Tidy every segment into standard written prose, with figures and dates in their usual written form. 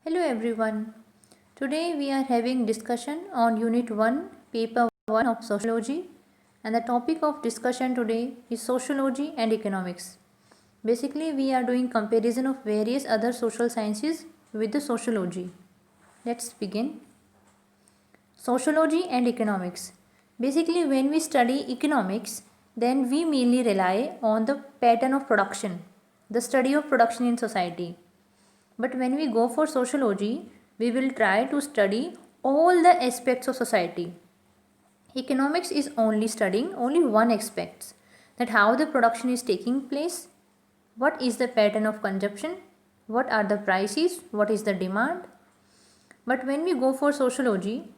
Hello everyone. Today we are having discussion on Unit 1, Paper 1 of Sociology, and the topic of discussion today is Sociology and Economics. Basically we are doing comparison of various other social sciences with the Sociology. Let's begin. Sociology and Economics. Basically when we study economics, then we mainly rely on the pattern of production, the study of production in society. But when we go for sociology, we will try to study all the aspects of society. Economics is only studying only one aspect, that how the production is taking place, what is the pattern of consumption, what are the prices, what is the demand. But when we go for sociology,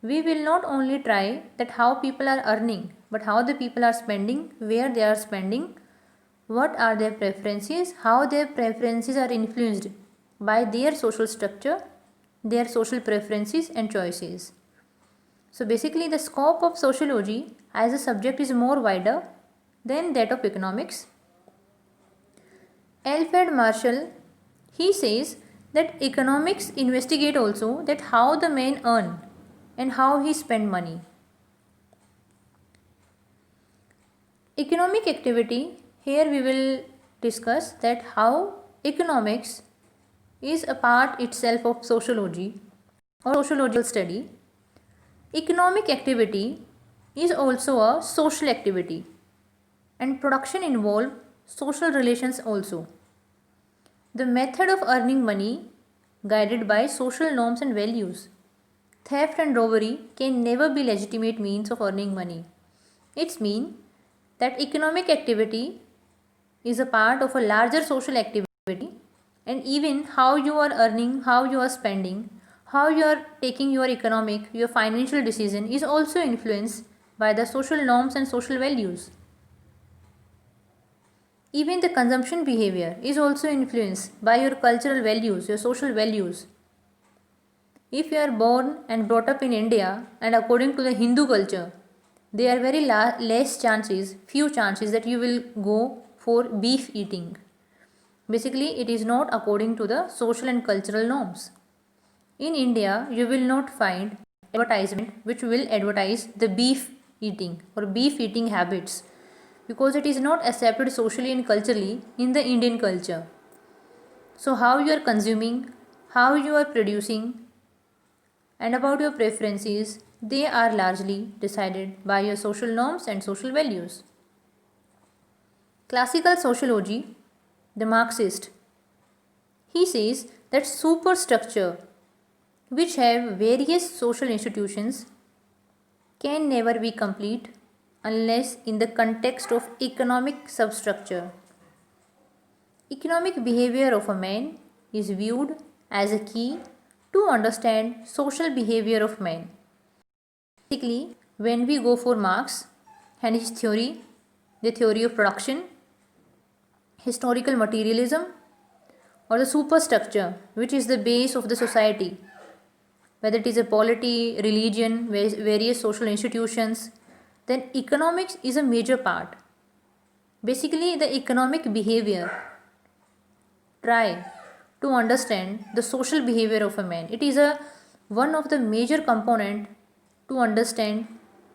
we will not only try that how people are earning, but how the people are spending, where they are spending, what are their preferences, how their preferences are influenced by their social structure, their social preferences and choices. So basically the scope of sociology as a subject is more wider than that of economics. Alfred Marshall, he says that economics investigate also that how the man earn and how he spend money. Economic activity, here we will discuss that how economics is a part itself of sociology or sociological study. Economic activity is also a social activity and production involve social relations also. The method of earning money guided by social norms and values. Theft and robbery can never be legitimate means of earning money. It means that economic activity is a part of a larger social activity, and even how you are earning, how you are spending, how you are taking your economic, your financial decision is also influenced by the social norms and social values. Even the consumption behavior is also influenced by your cultural values, your social values. If you are born and brought up in India and according to the Hindu culture, there are very less chances, few chances that you will go for beef eating. Basically, it is not according to the social and cultural norms. In India, you will not find advertisement which will advertise the beef eating or beef eating habits, because it is not accepted socially and culturally in the Indian culture. So how you are consuming, how you are producing, and about your preferences, they are largely decided by your social norms and social values. Classical sociology, the Marxist, he says that superstructure which have various social institutions can never be complete unless in the context of economic substructure. Economic behavior of a man is viewed as a key to understand social behavior of man. Basically, when we go for Marx and his theory, the theory of production, historical materialism, or the superstructure which is the base of the society, whether it is a polity, religion, various social institutions, then economics is a major part. Basically, the economic behavior try to understand the social behavior of a man. It is one of the major component to understand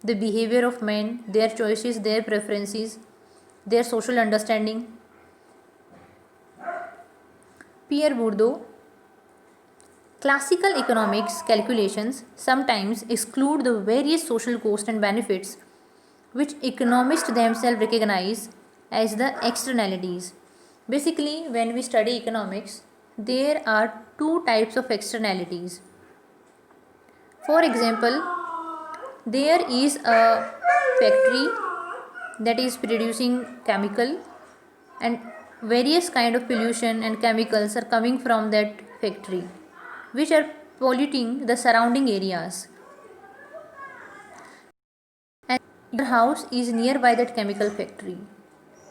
the behavior of men, their choices, their preferences, their social understanding. Pierre Bourdieu, classical economics calculations sometimes exclude the various social costs and benefits which economists themselves recognize as the externalities. Basically, when we study economics, there are two types of externalities. For example, there is a factory that is producing chemical, and various kind of pollution and chemicals are coming from that factory which are polluting the surrounding areas, and your house is nearby that chemical factory,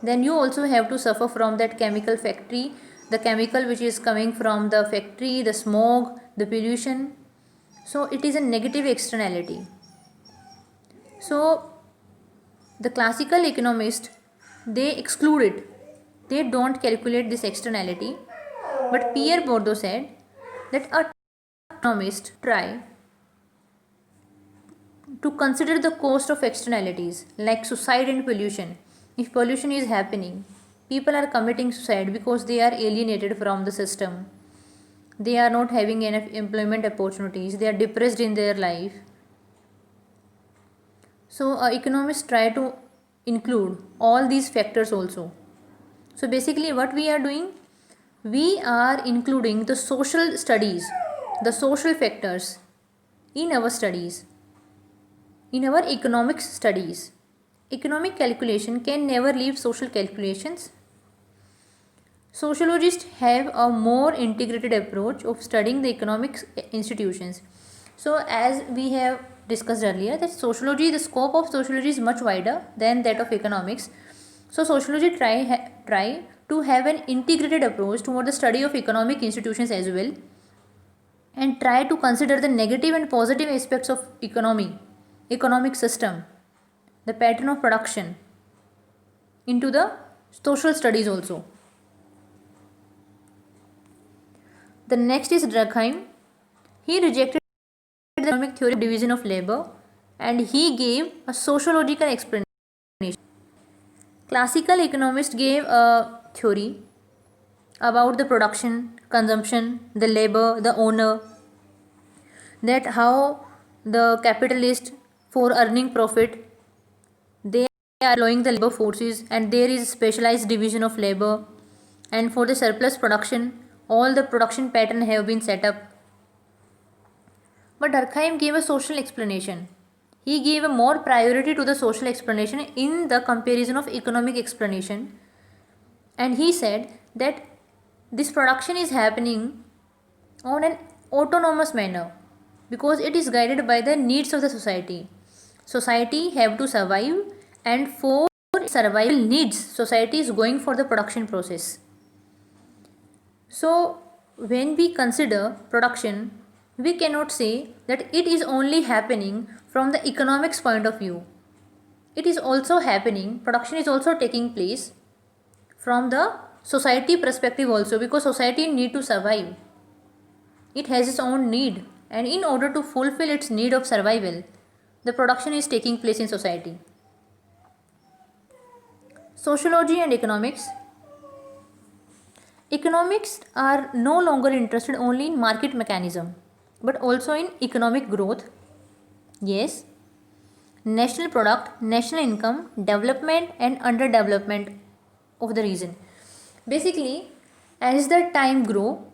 then you also have to suffer from that chemical factory, the chemical which is coming from the factory, the smoke, the pollution. So it is a negative externality. So the classical economists, they exclude it, they don't calculate this externality. But Pierre Bourdieu said that a economist try to consider the cost of externalities like suicide and pollution. If pollution is happening, people are committing suicide because they are alienated from the system. They are not having enough employment opportunities. They are depressed in their life. So, economists try to include all these factors also. So, basically, what we are doing, we are including the social studies, the social factors in our studies, in our economics studies. Economic calculation can never leave social calculations. Sociologists have a more integrated approach of studying the economic institutions. So, as we have discussed earlier, that sociology, the scope of sociology is much wider than that of economics. So, sociology try to have an integrated approach toward the study of economic institutions as well, and try to consider the negative and positive aspects of economic system, the pattern of production into the social studies also. The next is Durkheim. He rejected the economic theory of division of labor and he gave a sociological explanation. Classical economists gave a theory about the production, consumption, the labor, the owner, that how the capitalist, for earning profit, they are employing the labor forces and there is specialized division of labor, and for the surplus production all the production pattern have been set up. But Durkheim gave a social explanation. He gave a more priority to the social explanation in the comparison of economic explanation, and he said that this production is happening on an autonomous manner because it is guided by the needs of the society. Society have to survive, and for survival needs society is going for the production process. So, when we consider production, we cannot say that it is only happening from the economics point of view. It is also happening, production is also taking place from the society perspective also, because society need to survive. It has its own need, and in order to fulfill its need of survival, the production is taking place in society. Sociology and economics. Economics are no longer interested only in market mechanism, but also in economic growth. Yes, national product, national income, development and underdevelopment of the region. Basically, as the time grow,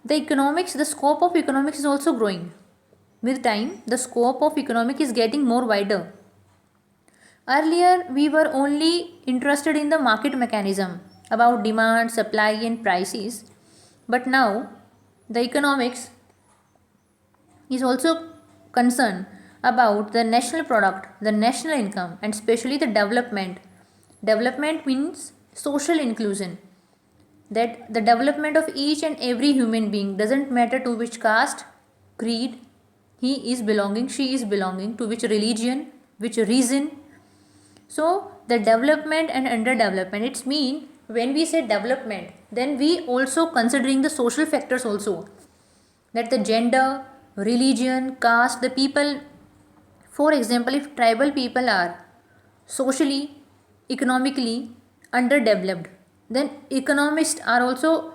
the scope of economics is also growing. With time, the scope of economic is getting more wider. Earlier, we were only interested in the market mechanism about demand, supply and prices. But now, the economics is also concerned about the national product, the national income and especially the development. Development means social inclusion. That the development of each and every human being, doesn't matter to which caste, creed he is belonging, she is belonging, to which religion, which reason. So the development and underdevelopment, it's mean when we say development, then we also considering the social factors also, that the gender, religion, caste, the people. For example, if tribal people are socially, economically underdeveloped, then economists are also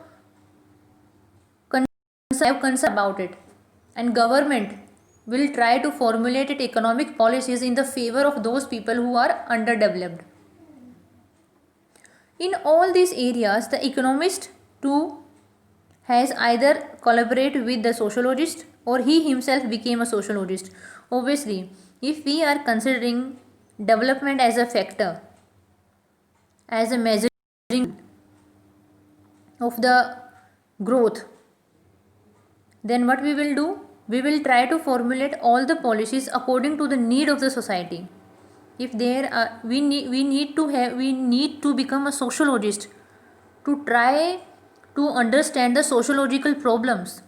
concerned about it, and government will try to formulate economic policies in the favor of those people who are underdeveloped. In all these areas, the economist too has either collaborated with the sociologist or he himself became a sociologist. Obviously, if we are considering development as a factor, as a measuring of the growth, then what we will do? We will try to formulate all the policies according to the need of the society. If there are, we need to become a sociologist to try to understand the sociological problems,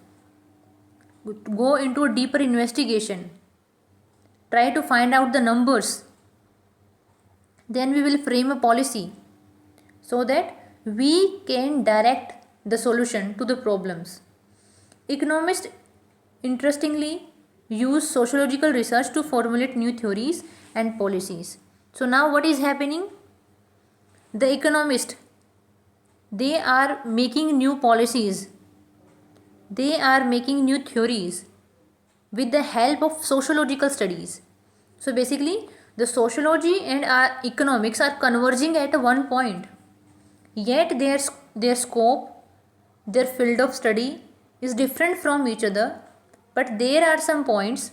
go into a deeper investigation, try to find out the numbers. Then we will frame a policy so that we can direct the solution to the problems. Economists interestingly use sociological research to formulate new theories and policies. So now what is happening? The economists, they are making new policies, they are making new theories with the help of sociological studies. So basically, the sociology and our economics are converging at one point. Yet their scope, their field of study is different from each other, but there are some points,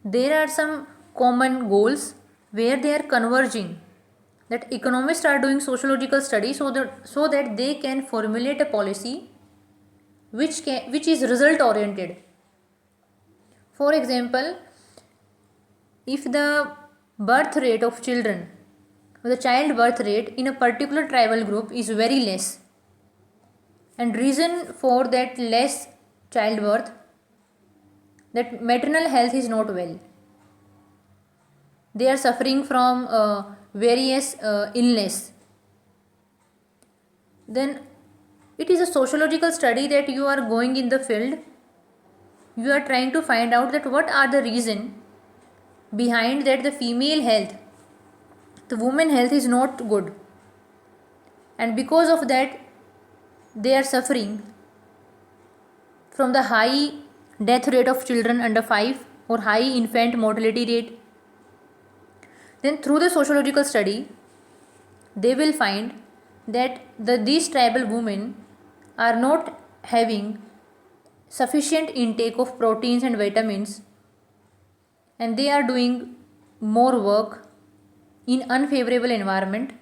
there are some common goals where they are converging. That economists are doing sociological study so that they can formulate a policy which is result oriented. For example, if the birth rate of children, the child birth rate in a particular tribal group is very less, and reason for that less childbirth, that maternal health is not well, they are suffering from various illness, then it is a sociological study that you are going in the field, you are trying to find out that what are the reason behind that the female health, the woman health is not good, and because of that they are suffering from the high death rate of children under 5 or high infant mortality rate. Then through the sociological study they will find that these tribal women are not having sufficient intake of proteins and vitamins, and they are doing more work in unfavorable environment,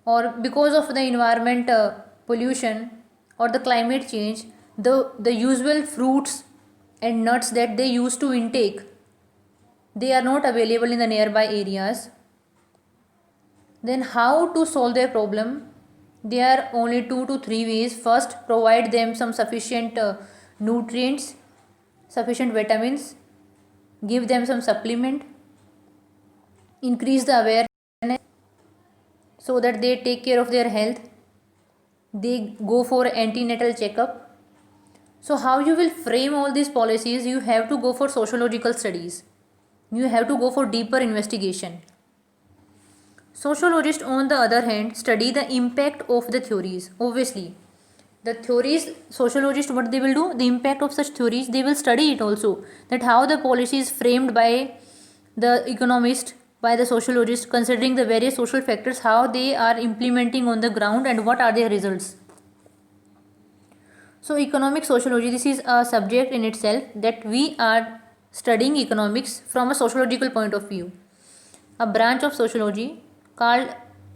or because of the environment pollution or the climate change, the usual fruits and nuts that they used to intake, they are not available in the nearby areas. Then how to solve their problem? There are only 2 to 3 ways. First, provide them some sufficient nutrients, sufficient vitamins, give them some supplement, increase the awareness so that they take care of their health, they go for antenatal checkup. So how you will frame all these policies? You have to go for sociological studies, you have to go for deeper investigation. Sociologists, on the other hand, study the impact of the theories. Obviously, the theories, sociologists, what they will do, the impact of such theories, they will study it also. That how the policy is framed by the economist, by the sociologist, considering the various social factors, how they are implementing on the ground and what are their results. So economic sociology, this is a subject in itself, that we are studying economics from a sociological point of view. A branch of sociology called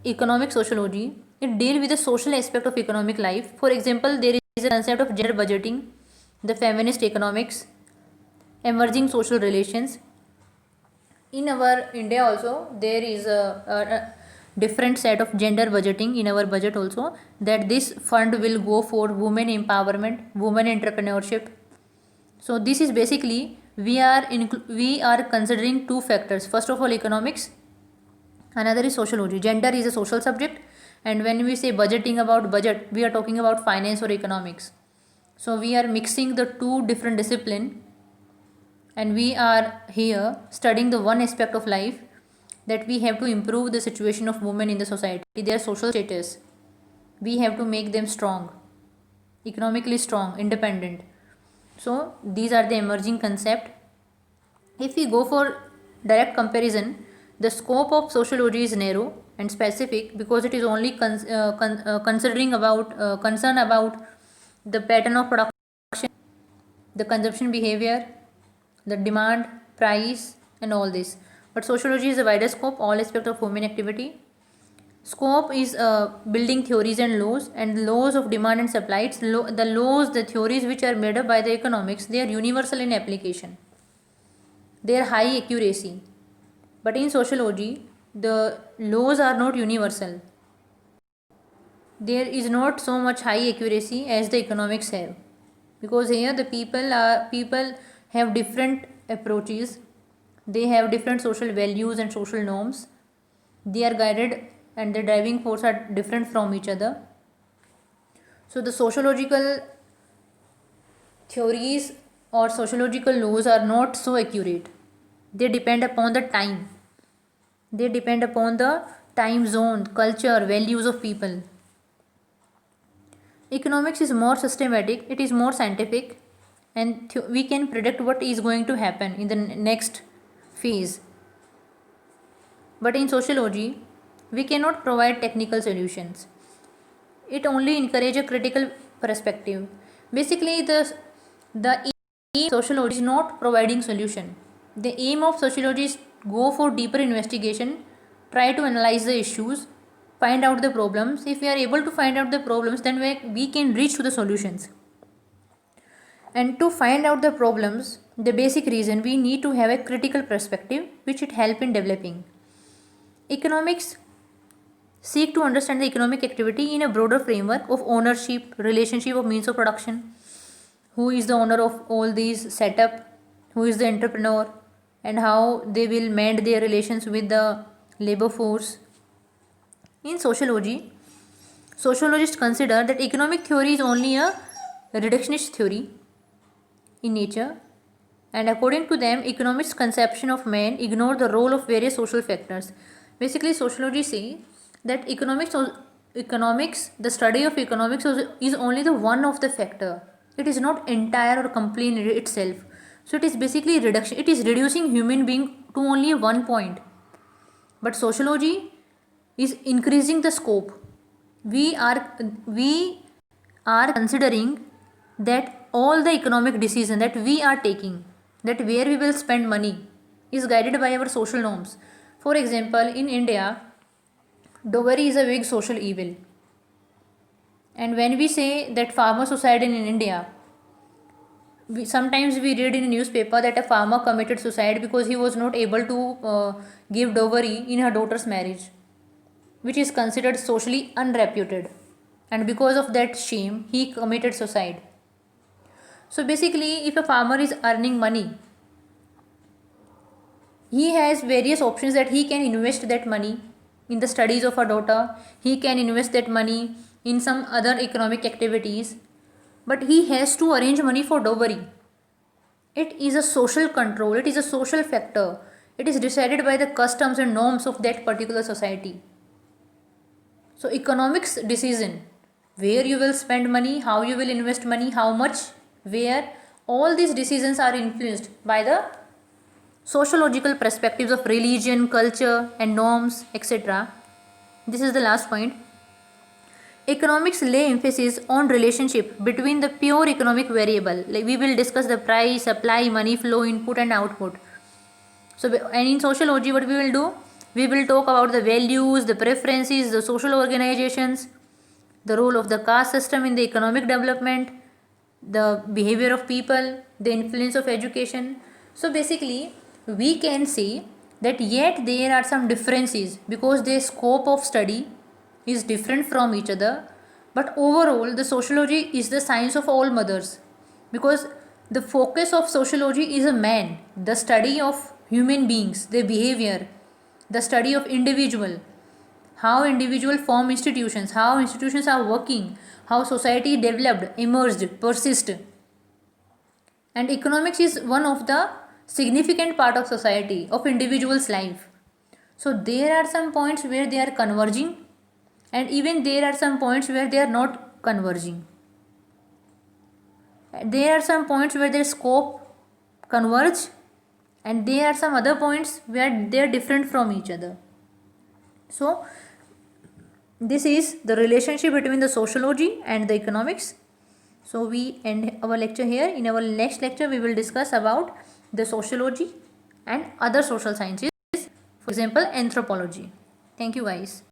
economic sociology, it deals with the social aspect of economic life. For example, there is a concept of gender budgeting, the feminist economics, emerging social relations. In our India also, there is a different set of gender budgeting in our budget also, that this fund will go for women empowerment, women entrepreneurship. So this is basically, we are considering two factors. First of all, economics, another is sociology. Gender is a social subject, and when we say budgeting, about budget, we are talking about finance or economics. So we are mixing the two different disciplines, and we are here studying the one aspect of life, that we have to improve the situation of women in the society, their social status. We have to make them strong, economically strong, independent. So these are the emerging concept. If we go for direct comparison, the scope of sociology is narrow and specific, because it is only considering about concern about the pattern of production, the consumption behavior, the demand, price, and all this. But sociology is a wider scope, all aspects of human activity. Scope is building theories and laws, and laws of demand and supply. The laws, the theories which are made up by the economics, they are universal in application, they are high accuracy. But in sociology, the laws are not universal, there is not so much high accuracy as the economics have, because here the people have different approaches, they have different social values and social norms, they are guided, and the driving force are different from each other. So the sociological theories or sociological laws are not so accurate. They depend upon the time. They depend upon the time zone, culture, values of people. Economics is more systematic, it is more scientific, and we can predict what is going to happen in the next phase. But in sociology, we cannot provide technical solutions. It only encourages a critical perspective. Basically, the aim of sociology is not providing solution. The aim of sociology is go for deeper investigation, try to analyze the issues, find out the problems. If we are able to find out the problems, then we can reach to the solutions. And to find out the problems, the basic reason, we need to have a critical perspective which it help in developing. Economics seek to understand the economic activity in a broader framework of ownership, relationship of means of production, who is the owner of all these setup, who is the entrepreneur, and how they will mend their relations with the labor force. In sociology, sociologists consider that economic theory is only a reductionist theory in nature, and according to them, economists' conception of man ignore the role of various social factors. Basically, sociology say that economics, the study of economics is only the one of the factor. It is not entire or complete in itself. So it is basically reduction. It is reducing human being to only one point. But sociology is increasing the scope. We are considering that all the economic decision that we are taking, that where we will spend money, is guided by our social norms. For example, in India, dowry is a big social evil. And when we say that farmer suicide in India, sometimes we read in a newspaper that a farmer committed suicide because he was not able to give dowry in her daughter's marriage, which is considered socially unreputed. And because of that shame, he committed suicide. So basically, if a farmer is earning money, he has various options that he can invest that money in the studies of a daughter. He can invest that money in some other economic activities, but he has to arrange money for dowry. It is a social control, it is a social factor. It is decided by the customs and norms of that particular society. So economics decision, where you will spend money, how you will invest money, how much, where, all these decisions are influenced by the sociological perspectives of religion, culture and norms, etc. This is the last point. Economics lay emphasis on relationship between the pure economic variable. Like we will discuss the price, supply, money flow, input and output. So, and in sociology, what we will do? We will talk about the values, the preferences, the social organizations, the role of the caste system in the economic development, the behavior of people, the influence of education. So basically, we can say that yet there are some differences because their scope of study is different from each other, but overall the sociology is the science of all mothers, because the focus of sociology is a man, the study of human beings, their behavior, the study of individual, how individual form institutions, how institutions are working, how society developed, emerged, persist. And economics is one of the significant part of society, of individual's life. So there are some points where they are converging, and even there are some points where they are not converging. There are some points where their scope converge, and there are some other points where they are different from each other. So this is the relationship between the sociology and the economics. So we end our lecture here. In our next lecture, we will discuss about the sociology and other social sciences, for example, anthropology. Thank you guys.